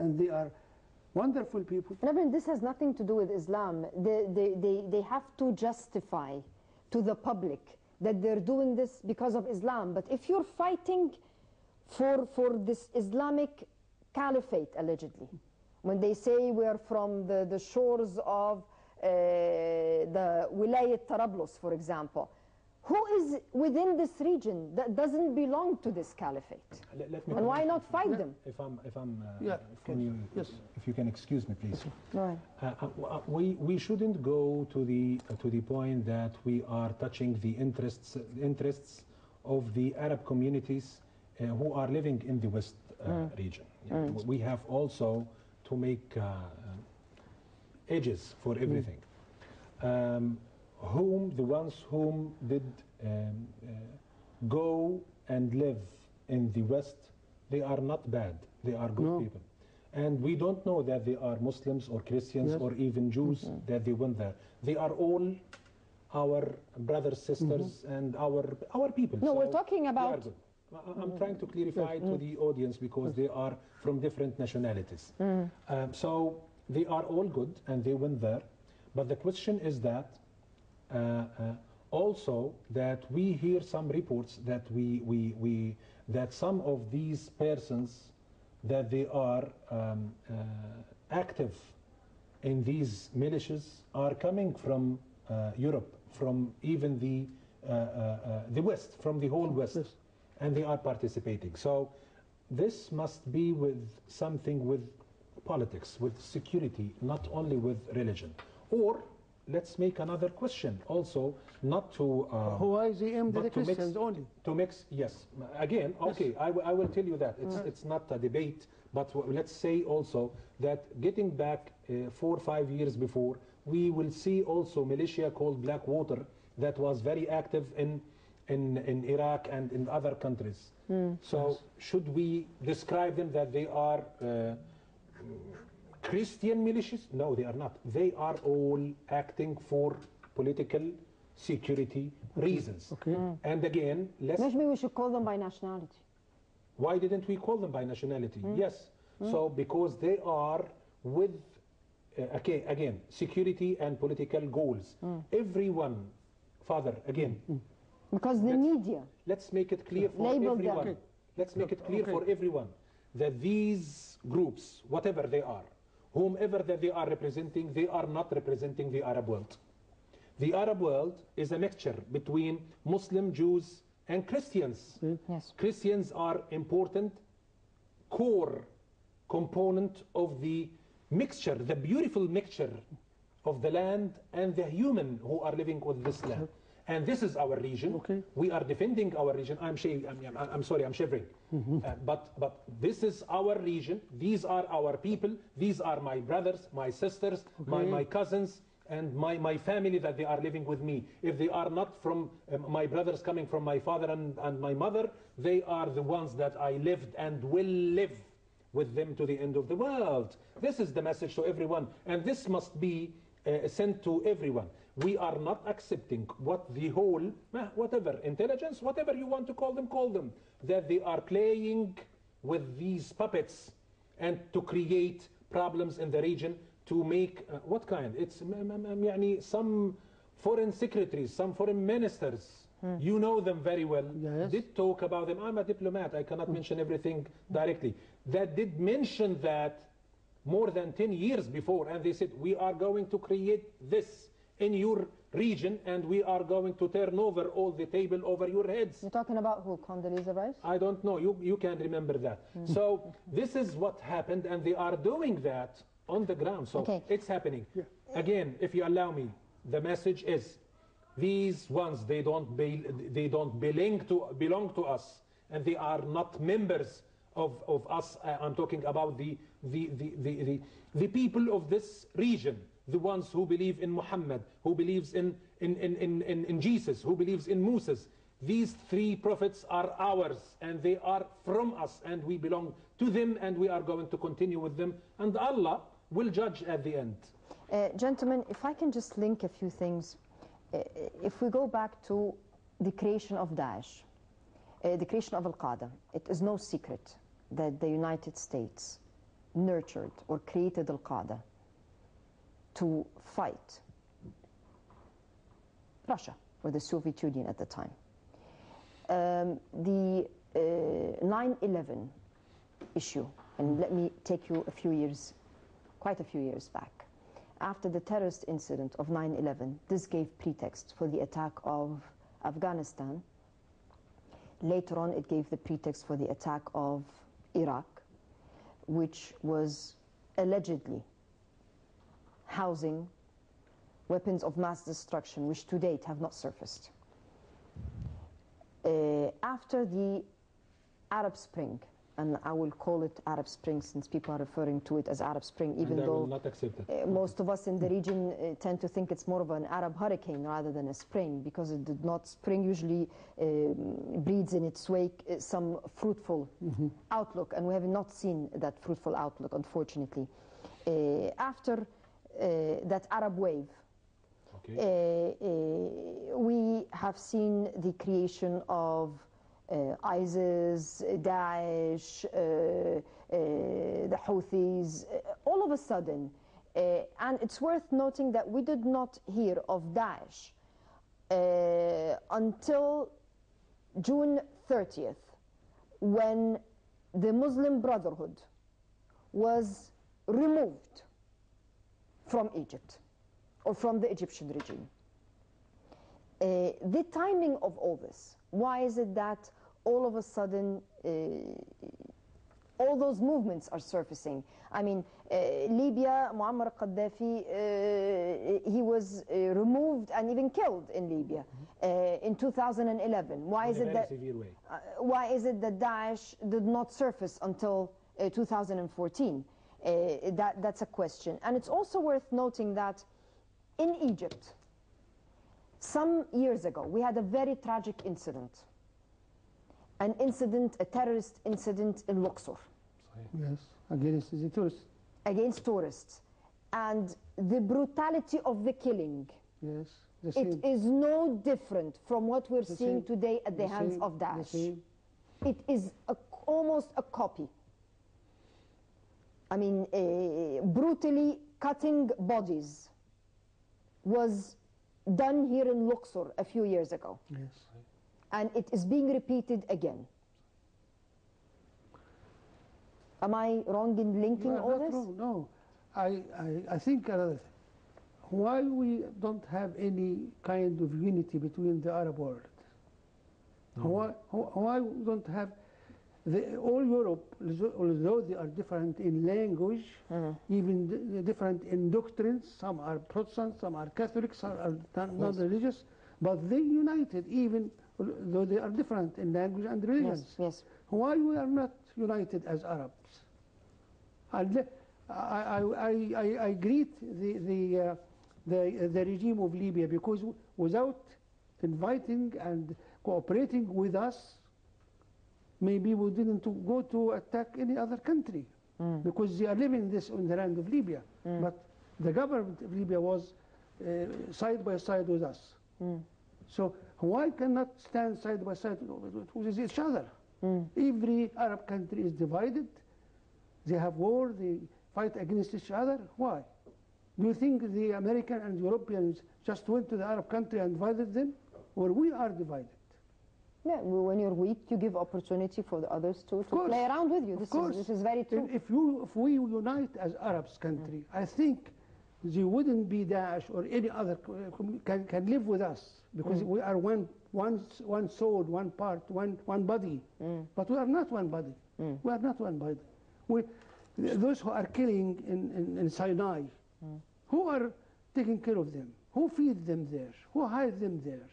and they are wonderful people. Reverend, this has nothing to do with Islam. They have to justify to the public that they're doing this because of Islam. But if you're fighting for this Islamic caliphate, allegedly, when they say we're from the shores of the Wilayat Tarablus, for example, who is within this region that doesn't belong to this caliphate? And why not fight them? If you can excuse me, please. Right. We shouldn't go to the point that we are touching the interests of the Arab communities who are living in the West region. We have also to make edges for everything. The ones whom did go and live in the West, they are not bad. They are good people. And we don't know that they are Muslims or Christians or even Jews that they went there. They are all our brothers, sisters, and our people. No, so we're talking about... I'm trying to clarify to the audience because they are from different nationalities. So they are all good and they went there. But the question is that also that we hear some reports that that some of these persons that they are active in these militias are coming from Europe, from even the West, from the whole West, and they are participating. So this must be with something with politics, with security, not only with religion. Or let's make another question also, not to... why is he aimed at the Christians only? To mix, yes. Again, okay, I will tell you that. It's not a debate, but let's say also that getting back 4 or 5 years before, we will see also militia called Blackwater that was very active in Iraq and in other countries. So should we describe them that they are Christian militias? No, they are not. They are all acting for political security reasons. And again, maybe we should call them by nationality. Why didn't we call them by nationality? Yes. So because they are with, again, security and political goals. Everyone, Father, again. Because the media. Let's make it clear for everyone. Let's make it clear for everyone that these groups, whatever they are, whomever that they are representing, they are not representing the Arab world. The Arab world is a mixture between Muslim, Jews, and Christians. Yes. Christians are important core component of the mixture, the beautiful mixture of the land and the human who are living with this land. And this is our region. We are defending our region. I'm sorry, I'm shivering. But this is our region. These are our people. These are my brothers, my sisters, my cousins, and my family that they are living with me. If they are not from my brothers coming from my father and my mother, they are the ones that I lived and will live with them to the end of the world. This is the message to everyone. And this must be sent to everyone. We are not accepting what the whole, whatever, intelligence, whatever you want to call them, that they are playing with these puppets and to create problems in the region to make, what kind? It's some foreign secretaries, some foreign ministers, you know them very well, did talk about them. I'm a diplomat, I cannot mention everything directly. That did mention that more than 10 years before, and they said, we are going to create this in your region, and we are going to turn over all the table over your heads. You're talking about who, Condoleezza Rice? I don't know, you can remember that. So this is what happened, and they are doing that on the ground, so it's happening. Again, if you allow me, the message is, these ones, they don't belong to us, and they are not members of us. I'm talking about the people of this region, the ones who believe in Muhammad, who believes in Jesus, who believes in Moses. These 3 prophets are ours, and they are from us, and we belong to them, and we are going to continue with them, and Allah will judge at the end. Gentlemen, if I can just link a few things. If we go back to the creation of Daesh, the creation of Al-Qaeda, it is no secret that the United States nurtured or created al-Qaeda to fight Russia or the Soviet Union at the time. The 9/11 issue, and let me take you quite a few years back. After the terrorist incident of 9/11, this gave pretext for the attack of Afghanistan. Later on, it gave the pretext for the attack of Iraq, which was allegedly housing weapons of mass destruction, which to date have not surfaced. After the Arab Spring, and I will call it Arab Spring since people are referring to it as Arab Spring, even and I though will not accept it. Most of us in the region tend to think it's more of an Arab hurricane rather than a spring, because it did not. Spring usually breeds in its wake some fruitful outlook, and we have not seen that fruitful outlook, unfortunately. After that Arab wave, we have seen the creation of ISIS, Daesh, the Houthis, all of a sudden. And it's worth noting that we did not hear of Daesh until June 30th, when the Muslim Brotherhood was removed from Egypt, or from the Egyptian regime. The timing of all this, why is it that all of a sudden all those movements are surfacing? I mean, Libya, Muammar Gaddafi, he was removed and even killed in Libya in 2011. Why is it that why is it that Daesh did not surface until 2014? That's a question. And it's also worth noting that in Egypt, some years ago, we had a very tragic incident. A terrorist incident in Luxor. Yes, against the tourists. Against tourists. And the brutality of the killing, Yes, it is no different from what we're seeing today at the hands of Daesh. It is almost a copy. I mean, brutally cutting bodies was done here in Luxor a few years ago. Yes. And it is being repeated again. Am I wrong in linking all this? Wrong, no. I think another thing. Why we don't have any kind of unity between the Arab world? Why we don't have all Europe, although they are different in language, even different in doctrines, some are Protestant, some are Catholic, some are not religious, but they united even though they are different in language and religions. Yes. Why we are not united as Arabs? And I greet the regime of Libya, because without inviting and cooperating with us, maybe we didn't go to attack any other country, because they are living this on the land of Libya. But the government of Libya was side by side with us. So why cannot stand side by side with each other? Every Arab country is divided. They have war, they fight against each other. Why? Do you think the American and Europeans just went to the Arab country and divided them? Or we are divided? Yeah, when you're weak, you give opportunity for the others to play around with you. This is very true. If we unite as Arabs country, I think they wouldn't be Daesh or any other can live with us, because we are one soul, one part, one body. But we are not one body. We are not one body. Those who are killing in Sinai, who are taking care of them? Who feeds them there? Who hides them there?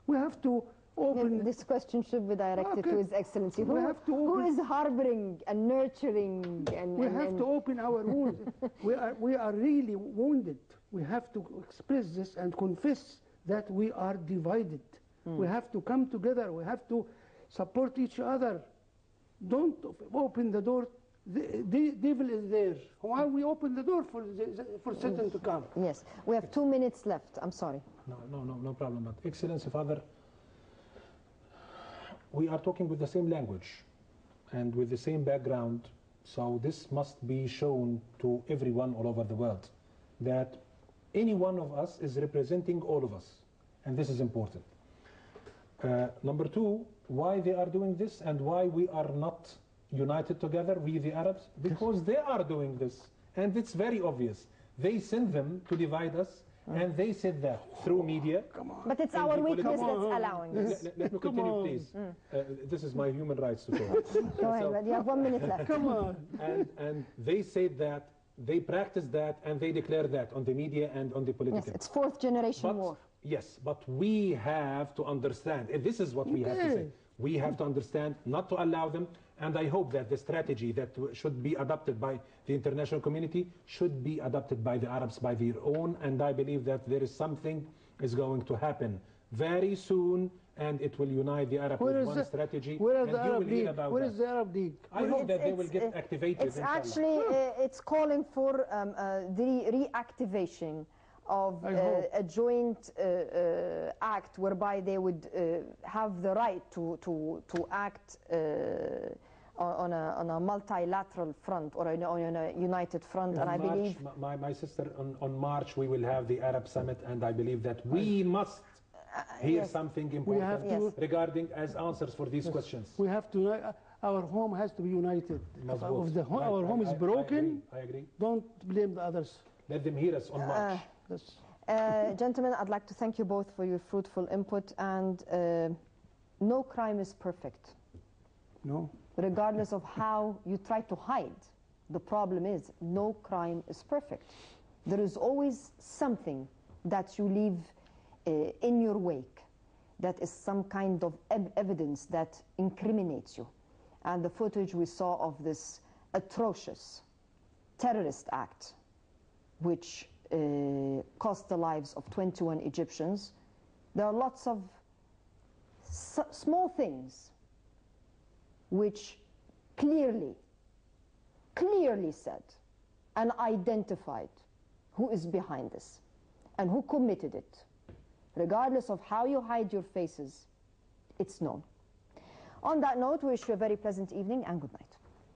We have to open. This question should be directed to His Excellency. Who is harboring and nurturing? We have to open our wounds. we are really wounded. We have to express this and confess that we are divided. We have to come together. We have to support each other. Don't open the door. The devil is there. Why we open the door for Satan to come? Yes, we have 2 minutes left. I'm sorry. No problem. But Excellency, Father, we are talking with the same language and with the same background So this must be shown to everyone all over the world, that any one of us is representing all of us, and this is important. Number two, why they are doing this and why we are not united together, we the Arabs, because they are doing this, and it's very obvious. They send them to divide us, and they said that through media. But it's our weakness that's allowing this. Let me continue, please. This is my human rights to talk. Go ahead, but you have 1 minute left. Come on. And they said that, they practice that, and they declare that on the media and on the political. Yes, it's fourth generation war. Yes, but we have to understand, and this is what we have to say. We have to understand not to allow them, and I hope that the strategy that should be adopted by the international community should be adopted by the Arabs by their own, and I believe that there is something is going to happen very soon, and it will unite the Arab with one strategy. Where is the and you Arab will hear League? about Where that. is the Arab League? I hope that they will get activated. It's inshallah. actually, it's calling for the reactivation of a joint act whereby they would have the right to act on a multilateral front or on a united front. And I believe my sister, on March we will have the Arab Summit, and I believe that we must hear yes. something important Yes. regarding as answers for these questions. We have to, our home has to be united. If our home is broken, I agree. don't blame the others. Let them hear us on March. Yes. Gentlemen, I'd like to thank you both for your fruitful input, and no crime is perfect. No. Regardless of how you try to hide, the problem is no crime is perfect. There is always something that you leave in your wake that is some kind of evidence that incriminates you. And the footage we saw of this atrocious terrorist act, which cost the lives of 21 Egyptians, there are lots of small things which clearly said and identified who is behind this and who committed it. Regardless of how you hide your faces, it's known. On that note, we wish you a very pleasant evening and good night.